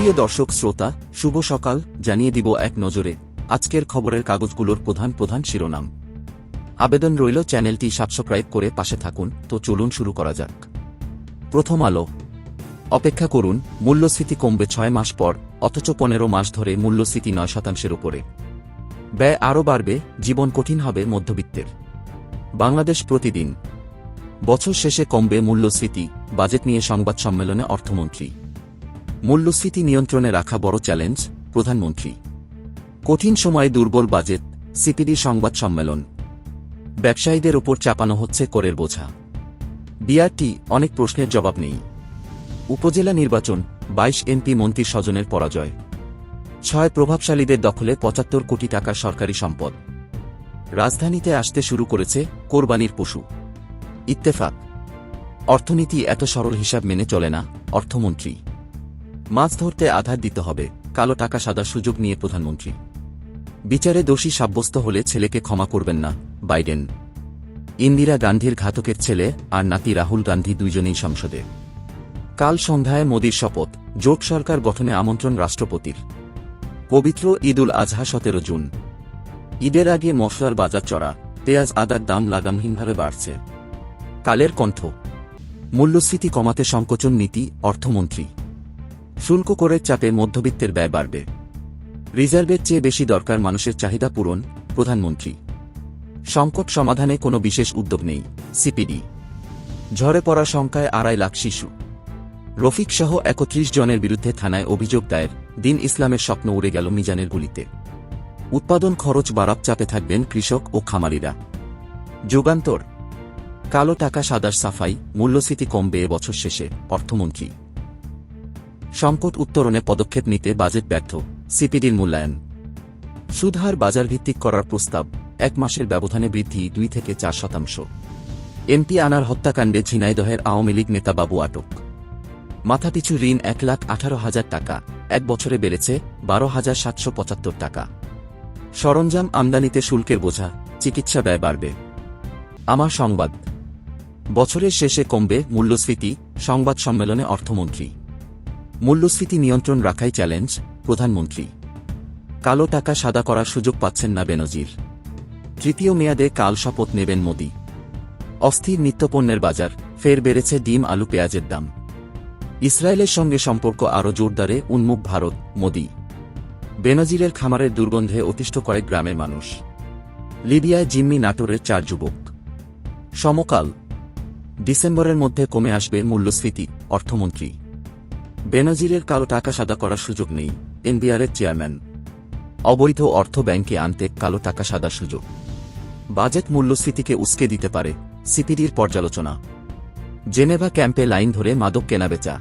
সুপ্রিয় দর্শক শ্রোতা, শুভ সকাল। জানিয়ে দিব এক নজরে আজকের খবরের কাগজগুলোর প্রধান প্রধান শিরোনাম। আবেদন রইল চ্যানেলটি সাবস্ক্রাইব করে পাশে থাকুন। তো চলুন শুরু করা যাক। প্রথম আলো। অপেক্ষা করুন, মূল্যস্ফীতি কমবে 6 মাস পর, অথচ 15 মাস ধরে মূল্যস্ফীতি 9% উপরে। ব্যয় আরও বাড়বে, জীবন কঠিন হবে মধ্যবিত্তের। বাংলাদেশ প্রতিদিন। বছর শেষে কমবে মূল্যস্ফীতি, বাজেট নিয়ে সংবাদ সম্মেলনে অর্থমন্ত্রী। মূল্যস্ফীতি নিয়ন্ত্রণে রাখা বড় চ্যালেঞ্জ, প্রধানমন্ত্রী। কঠিন সময়ে দুর্বল বাজেট, সিপিডি সংবাদ সম্মেলন। ব্যবসায়ীদের ওপর চাপানো হচ্ছে করের বোঝা। বিআরটি, অনেক প্রশ্নের জবাব নেই। উপজেলা নির্বাচন, 22 এমপি মন্ত্রী স্বজনের পরাজয়। 6 প্রভাবশালীদের দখলে 75 কোটি টাকার সরকারি সম্পদ। রাজধানীতে আসতে শুরু করেছে কোরবানির পশু। ইত্তেফাক। অর্থনীতি এত সরল হিসাব মেনে চলে না, অর্থমন্ত্রী। মাছ ধরতে আধার দিতে হবে, কালো টাকা সাদার সুযোগ নিয়ে প্রধানমন্ত্রী। বিচারে দোষী সাব্যস্ত হলে ছেলেকে ক্ষমা করবেন না, বাইডেন। ইন্দিরা গান্ধীর ঘাতকের ছেলে আর নাতি রাহুল গান্ধী দুইজনেই সংসদে। কাল সন্ধ্যায় মোদির শপথ, জোট সরকার গঠনে আমন্ত্রণ রাষ্ট্রপতির। পবিত্র ঈদুল আজহা 17 জুন। ঈদের আগে মশলার বাজার চড়া, পেঁয়াজ আদার দাম লাগামহীনভাবে বাড়ছে। কালের কণ্ঠ। মূল্যস্ফীতি কমাতে সংকোচন নীতি, অর্থমন্ত্রী। শুল্ক করের চাপে মধ্যবিত্তের ব্যয় বাড়বে। রিজার্ভের চেয়ে বেশি দরকার মানুষের চাহিদা পূরণ, প্রধানমন্ত্রী। সংকট সমাধানে কোনো বিশেষ উদ্যোগ নেই, সিপিডি। ঝরে পড়া সংখ্যায় 2.5 লাখ শিশু। রফিকসহ 31 জনের বিরুদ্ধে থানায় অভিযোগ দায়ের। দিন ইসলামের স্বপ্ন উড়ে গেল মিজানের গুলিতে। উৎপাদন খরচ বাড়ার চাপে থাকবেন কৃষক ও খামারিরা। যুগান্তর। কালো টাকা সাদার সাফাই, মূল্যস্ফীতি কমবে এবছর শেষে, অর্থমন্ত্রী। সংকট উত্তরণে পদক্ষেপ নিতে বাজেট ব্যর্থ, সিপিডির মূল্যায়ন। সুদহার বাজারভিত্তিক করার প্রস্তাব, 1 মাসের ব্যবধানে বৃদ্ধি 2 থেকে 4%। এমপি আনার হত্যাকাণ্ডে ঝিনাইদহের আওয়ামী লীগ নেতা বাবু আটক। মাথাপিছু ঋণ 1,18,000 টাকা, 1 বছরে বেড়েছে 12,775 টাকা। সরঞ্জাম আমদানিতে শুল্কের বোঝা, চিকিৎসা ব্যয় বাড়বে। আমার সংবাদ। বছরের শেষে কমবে মূল্যস্ফীতি, সংবাদ সম্মেলনে অর্থমন্ত্রী। মূল্যস্ফীতি নিয়ন্ত্রণ রাখাই চ্যালেঞ্জ, প্রধানমন্ত্রী। কালো টাকা সাদা করার সুযোগ পাচ্ছেন না বেনজির। 3য় মেয়াদে কাল শপথ নেবেন মোদি। অস্থির নিত্যপণ্যের বাজার, ফের বেড়েছে ডিম আলু পেঁয়াজের দাম। ইসরায়েলের সঙ্গে সম্পর্ক আরও জোরদারে উন্মুখ ভারত, মোদি। বেনজিরের খামারের দুর্গন্ধে অতিষ্ঠ কয়েক গ্রামের মানুষ। লিবিয়ায় জিম্মি নাটোরের 4 যুবক। সমকাল। ডিসেম্বরের মধ্যে কমে আসবে মূল্যস্ফীতি, অর্থমন্ত্রী। বেনজিরের কালো টাকা সাদা করার সুযোগ নেই, এনবিআরের চেয়ারম্যান। অবৈধ অর্থ ব্যাংকে আনতে কালো টাকা সাদার সুযোগ। বাজেট মূল্যস্ফীতিকে উস্কে দিতে পারে, সিপিডির পর্যালোচনা। জেনেভা ক্যাম্পে লাইন ধরে মাদক কেনাবেচা।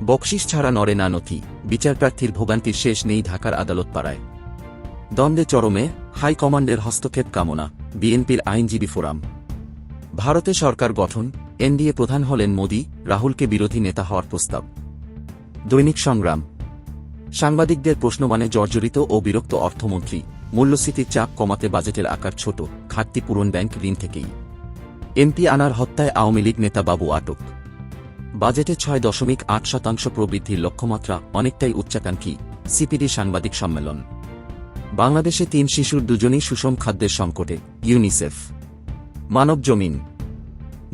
বকশিস ছাড়া নড়ে না নথি, বিচারপ্রার্থীর ভোগান্তির শেষ নেই ঢাকার আদালত পাড়ায়। দ্বন্দ্বে চরমে, হাইকমান্ডের হস্তক্ষেপ কামনা, বিএনপির আইনজীবী ফোরাম। ভারতে সরকার গঠন, এনডিএ প্রধান হলেন মোদি, রাহুলকে বিরোধী নেতা হওয়ার প্রস্তাব। দৈনিক সংগ্রাম। সাংবাদিকদের প্রশ্নমানে জর্জরিত ও বিরক্ত অর্থমন্ত্রী। মূল্যস্ফীতির চাপ কমাতে বাজেটের আকার ছোট, ঘাটতি পূরণ ব্যাংক ঋণ থেকেই। এমপি আনার হত্যায় আওয়ামী লীগ নেতা বাবু আটক। বাজেটে 6.8% প্রবৃদ্ধির লক্ষ্যমাত্রা অনেকটাই উচ্চাকাঙ্ক্ষী, সিপিডি সাংবাদিক সম্মেলন। বাংলাদেশে 3 শিশুর 2জনই সুষম খাদ্যের সংকটে, ইউনিসেফ। মানব জমিন।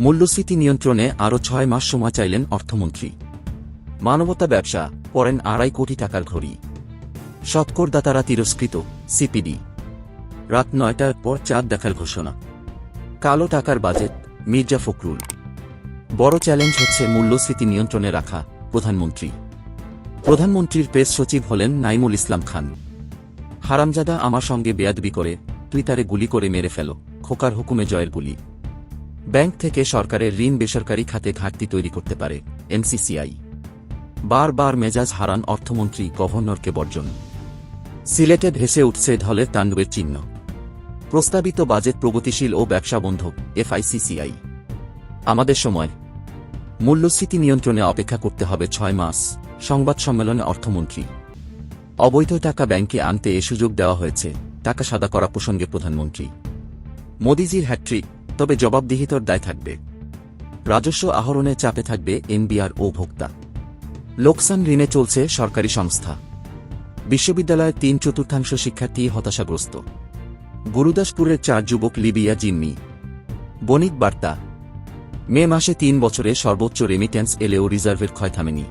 মূল্যস্ফীতি নিয়ন্ত্রণে আরও 6 মাস সময় চাইলেন অর্থমন্ত্রী। মানবতা ব্যবসা, পড়েন 2.5 কোটি টাকার ঘড়ি। সৎকরদাতারা তিরস্কৃত, সিপিডি। রাত 9টার পর চাঁদ দেখার ঘোষণা। কালো টাকার বাজেট, মির্জা ফখরুল। বড় চ্যালেঞ্জ হচ্ছে মূল্যস্ফীতি নিয়ন্ত্রণে রাখা, প্রধানমন্ত্রী। প্রধানমন্ত্রীর প্রেস সচিব হলেন নাইমুল ইসলাম খান। হারামজাদা আমার সঙ্গে বেয়াদবি করে, টুইটারে গুলি করে মেরে ফেল, খোকার হুকুমে জয়ের গুলি। ব্যাংক থেকে সরকারের ঋণ বেসরকারি খাতে ঘাটতি তৈরি করতে পারে, এনসিসিআই। বারবার মেজাজ হারান অর্থমন্ত্রী, গভর্নরকে বর্জন। সিলেটে ভেসে উঠছে ঢলের তাণ্ডবের চিহ্ন। প্রস্তাবিত বাজেট প্রগতিশীল ও ব্যবসাবন্ধব, এফআইসিসিআই। আমাদের সময়। মূল্যস্ফীতি নিয়ন্ত্রণে অপেক্ষা করতে হবে 6 মাস, সংবাদ সম্মেলনে অর্থমন্ত্রী। অবৈধ টাকা ব্যাংকে আনতে এ সুযোগ দেওয়া হয়েছে, টাকা সাদা করা প্রসঙ্গে প্রধানমন্ত্রী। মোদিজির হ্যাট্রিক, তবে জবাবদিহিতার দায় থাকবে। রাজস্ব আহরণে চাপে থাকবে এনবিআর ও ভোক্তা। লোকসান ঋণে চলছে সরকারি সংস্থা। বিশ্ববিদ্যালয়ের 3/4 শিক্ষার্থী হতাশাগ্রস্ত। গুরুদাসপুরের 4 যুবক লিবিয়া জিম্মি। বণিক বার্তা। মে মাসে 3 বছরে সর্বোচ্চ রেমিট্যান্স এলেও রিজার্ভের ক্ষয় থামেনি।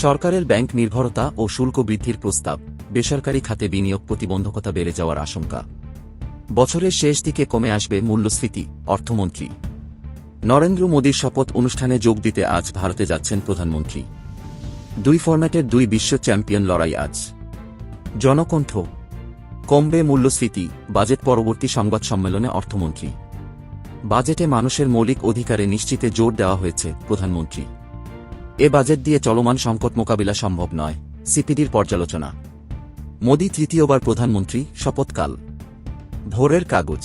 সরকারের ব্যাংক নির্ভরতা ও শুল্ক বৃদ্ধির প্রস্তাব, বেসরকারি খাতে বিনিয়োগ প্রতিবন্ধকতা বেড়ে যাওয়ার আশঙ্কা। বছরের শেষ দিকে কমে আসবে মূল্যস্ফীতি। অর্থমন্ত্রী নরেন্দ্র মোদীর শপথ অনুষ্ঠানে যোগ দিতে আজ ভারতে যাচ্ছেন প্রধানমন্ত্রী। 2 ফরম্যাটের 2 বিশ্ব চ্যাম্পিয়ন লড়াই আজ। জনকণ্ঠ। কমবে মূল্যস্ফীতি, বাজেট পরবর্তী সংবাদ সম্মেলনে অর্থমন্ত্রী। বাজেটে মানুষের মৌলিক অধিকারে নিশ্চিতে জোর দেওয়া হয়েছে। প্রধানমন্ত্রী এ বাজেট দিয়ে চলমান সংকট মোকাবিলা সম্ভব নয়, সিপিডির পর্যালোচনা। মোদী তৃতীয়বার প্রধানমন্ত্রী, শপথকাল। ভোরের কাগজ।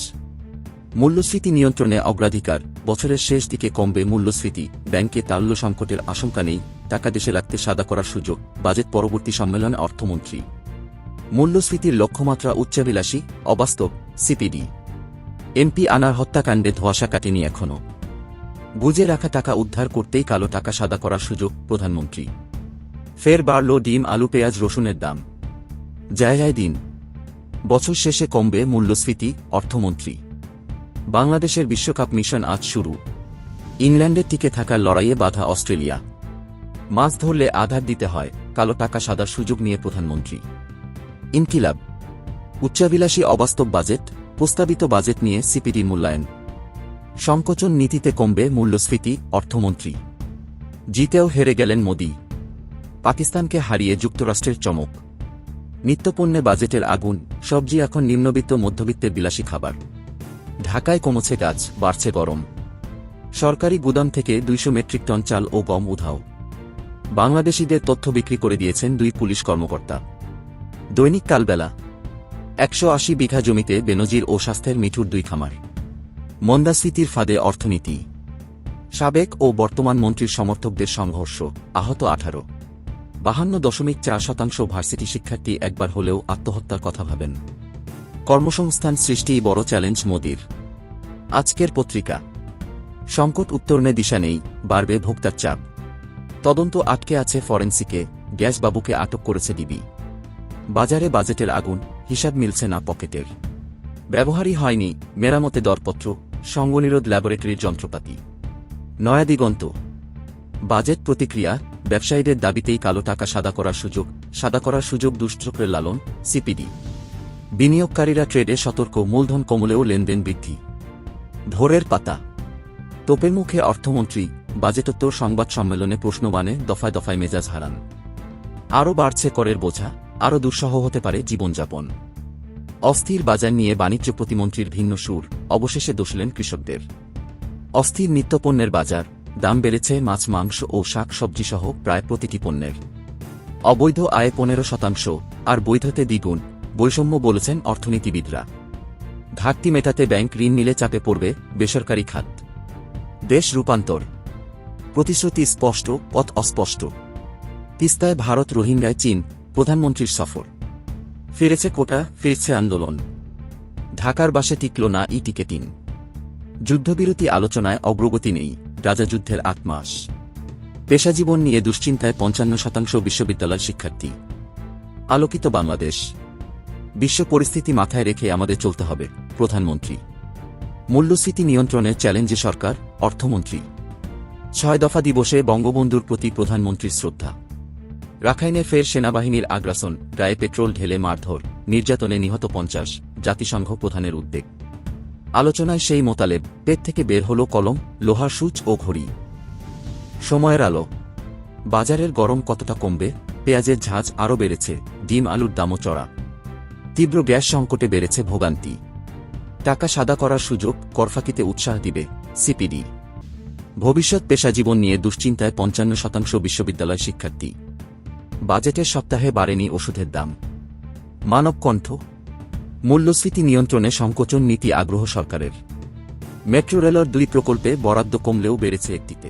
মূল্যস্ফীতি নিয়ন্ত্রণে অগ্রাধিকার, বছরের শেষ দিকে কমবে মূল্যস্ফীতি, ব্যাংকে তাল্য সংকটের আশঙ্কা নেই, টাকা দেশে রাখতে সাদা করার সুযোগ, বাজেট পরবর্তী সম্মেলনে অর্থমন্ত্রী। মূল্যস্ফীতির লক্ষ্যমাত্রা উচ্চাভিলাষী, অবাস্তব, সিপিডি। এমপি আনার হত্যাকাণ্ডে ধোঁয়াশা কাটেনি এখনও। বুঝে রাখা টাকা উদ্ধার করতেই কালো টাকা সাদা করার সুযোগ। প্রধানমন্ত্রী। ফের বাড়ল ডিম, আলু, পেঁয়াজ, রসুনের দাম। জায়গায় দিন। বছর শেষে কমবে মূল্যস্ফীতি। অর্থমন্ত্রী। বাংলাদেশের বিশ্বকাপ মিশন আজ শুরু। ইংল্যান্ডের টিকে থাকার লড়াইয়ে বাধা অস্ট্রেলিয়া। মাছ ধরলে আধার দিতে হয়, কালো টাকা সাদার সুযোগ নিয়ে প্রধানমন্ত্রী। ইনকিলাব। উচ্চাভিলাষী অবাস্তব বাজেট, প্রস্তাবিত বাজেট নিয়ে সিপিডির মূল্যায়ন। সংকোচন নীতিতে কমবে মূল্যস্ফীতি। অর্থমন্ত্রী। জিতেও হেরে গেলেন মোদী। পাকিস্তানকে হারিয়ে যুক্তরাষ্ট্রের চমক। নিত্যপণ্যে বাজেটের আগুন, সবজি এখন নিম্নবিত্ত মধ্যবিত্তের বিলাসী খাবার। ঢাকায় কমছে গাছ, বাড়ছে গরম। সরকারি গুদাম থেকে 200 মেট্রিক টন চাল ও গম উধাও। বাংলাদেশিদের তথ্য বিক্রি করে দিয়েছেন 2 পুলিশ কর্মকর্তা। দৈনিক কালবেলা। 180 বিঘা জমিতে বেনজির ও স্বাস্থ্যের মিঠুর 2 খামার। মন্দাস্ফীতির ফাঁদে অর্থনীতি। সাবেক ও বর্তমান মন্ত্রীর সমর্থকদের সংঘর্ষ, আহত 18। 52.4% ভার্সিটি শিক্ষার্থী একবার হলেও আত্মহত্যার কথা ভাবেন। কর্মসংস্থান সৃষ্টিই বড় চ্যালেঞ্জ মোদির। আজকের পত্রিকা। সংকট উত্তরণে দিশা নেই, বাড়বে ভোক্তার চাপ। তদন্ত আটকে আছে ফরেন্সিকে, গ্যাসবাবুকে আটক করেছে ডিবি। বাজারে বাজেটের আগুন, হিসাব মিলছে না পকেটের। ব্যবহারই হয়নি মেরামতে দরপত্র, সঙ্গনিরোধ ল্যাবরেটরির যন্ত্রপাতি। নয়া দিগন্ত। বাজেট প্রতিক্রিয়া, ব্যবসায়ীদের দাবিতেই কালো টাকা সাদা করার সুযোগ, সাদা করার সুযোগ দুষ্চক্রের লালন, সিপিডি। বিনিয়োগকারীরা ট্রেডে সতর্ক, মূলধন কমলেও লেনদেন বৃদ্ধি। ভোরের পাতা। তোপের মুখে অর্থমন্ত্রী, বাজেটোত্তর সংবাদ সম্মেলনে প্রশ্নবাণে দফায় দফায় মেজাজ হারান। আরও বাড়ছে করের বোঝা, আরও দুঃসহ হতে পারে জীবনযাপন। অস্থির বাজার নিয়ে বাণিজ্য প্রতিমন্ত্রীর ভিন্ন সুর, অবশেষে দোষলেন কৃষকদের। অস্থির নিত্যপণ্যের বাজার, দাম বেড়েছে মাছ, মাংস ও শাক সবজিসহ প্রায় প্রতিটি পণ্যের। অবৈধ আয় 15%, আর বৈধতে দ্বিগুণ, বৈষম্য বলেছেন অর্থনীতিবিদরা। ঘাটতি মেটাতে ব্যাংক ঋণ নিলে চাপে পড়বে বেসরকারি খাত। দেশ রূপান্তর। প্রতিশ্রুতি স্পষ্ট, পথ অস্পষ্ট। তিস্তায় ভারত, রোহিঙ্গায় চীন, প্রধানমন্ত্রীর সফর। ফিরেছে কোটা, ফিরছে আন্দোলন। ঢাকার বাসে টিকল না টিকেটিং। যুদ্ধবিরতি আলোচনায় অগ্রগতি নেই, রাজাযুদ্ধের 8 মাস। পেশাজীবন নিয়ে দুশ্চিন্তায় 55% বিশ্ববিদ্যালয় শিক্ষার্থী। আলোকিত বাংলাদেশ। বিশ্ব পরিস্থিতি মাথায় রেখে আমাদের চলতে হবে, প্রধানমন্ত্রী। মূল্যস্ফীতি নিয়ন্ত্রণের চ্যালেঞ্জে সরকার, অর্থমন্ত্রী। 6 দফা দিবসে বঙ্গবন্ধুর প্রতি প্রধানমন্ত্রীর শ্রদ্ধা। রাখাইনে ফের সেনাবাহিনীর আগ্রাসন, গায়ে পেট্রোল ঢেলে মারধর, নির্যাতনে নিহত 50, জাতিসংঘ প্রধানের উদ্বেগ। আলোচনায় সেই মোতালেব, পেট থেকে বের হল কলম, লোহার সূচ ও ঘড়ি। সময়ের আলো। বাজারের গরম কতটা কমবে, পেঁয়াজের ঝাঁজ আরও বেড়েছে, ডিম আলুর দামও চড়া। তীব্র গ্যাস সংকটে বেড়েছে ভোগান্তি। টাকা সাদা করার সুযোগ, করফাকিতে উৎসাহ দিবে সিপিডি। ভবিষ্যৎ পেশাজীবন নিয়ে দুশ্চিন্তায় 55% বিশ্ববিদ্যালয় শিক্ষার্থী। বাজেটের সপ্তাহে বাড়েনি ওষুধের দাম। মানবকণ্ঠ। মূল্যস্ফীতি নিয়ন্ত্রণে সংকোচন নীতি, আগ্রহ সরকারের। মেট্রো রেলের 2 প্রকল্পে বরাদ্দ কমলেও বেড়েছে একটিতে।